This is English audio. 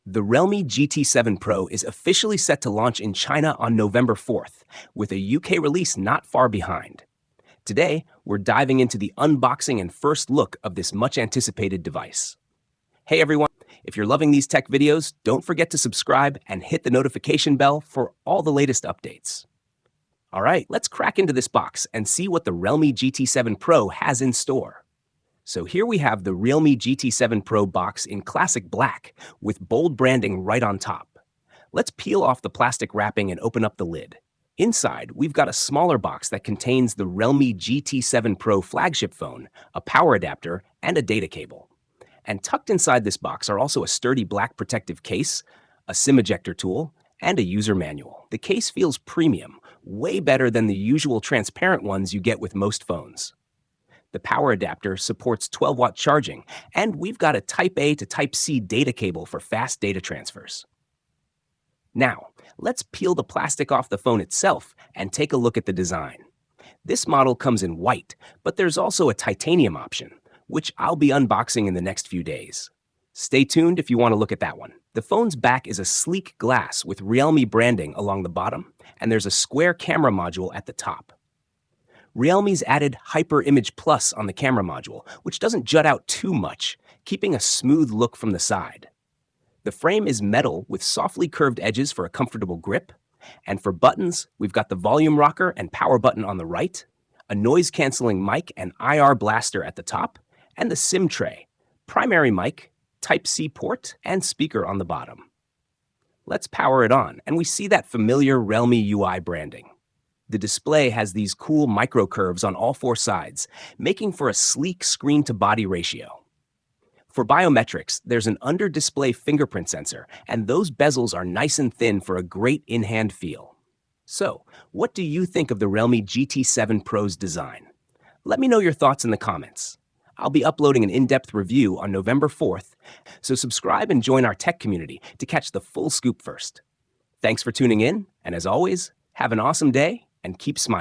The Realme GT7 Pro is officially set to launch in China on November 4th, with a UK release not far behind. Today, we're diving into the unboxing and first look of this much-anticipated device. Hey everyone, if you're loving these tech videos, don't forget to subscribe and hit the notification bell for all the latest updates. All right, let's crack into this box and see what the Realme GT7 Pro has in store. So here we have the Realme GT7 Pro box in classic black with bold branding right on top. Let's peel off the plastic wrapping and open up the lid. Inside, we've got a smaller box that contains the Realme GT7 Pro flagship phone, a power adapter, and a data cable. And tucked inside this box are also a sturdy black protective case, a SIM ejector tool, and a user manual. The case feels premium, way better than the usual transparent ones you get with most phones. The power adapter supports 12-watt charging, and we've got a Type-A to Type-C data cable for fast data transfers. Now, let's peel the plastic off the phone itself and take a look at the design. This model comes in white, but there's also a titanium option, which I'll be unboxing in the next few days. Stay tuned if you want to look at that one. The phone's back is a sleek glass with Realme branding along the bottom, and there's a square camera module at the top. Realme's added Hyper Image Plus on the camera module, which doesn't jut out too much, keeping a smooth look from the side. The frame is metal with softly curved edges for a comfortable grip, and for buttons, we've got the volume rocker and power button on the right, a noise-canceling mic and IR blaster at the top, and the SIM tray, primary mic, Type-C port, and speaker on the bottom. Let's power it on, and we see that familiar Realme UI branding. The display has these cool micro curves on all four sides, making for a sleek screen-to-body ratio. For biometrics, there's an under-display fingerprint sensor, and those bezels are nice and thin for a great in-hand feel. So, what do you think of the Realme GT7 Pro's design? Let me know your thoughts in the comments. I'll be uploading an in-depth review on November 4th, so subscribe and join our tech community to catch the full scoop first. Thanks for tuning in, and as always, have an awesome day and keep smiling.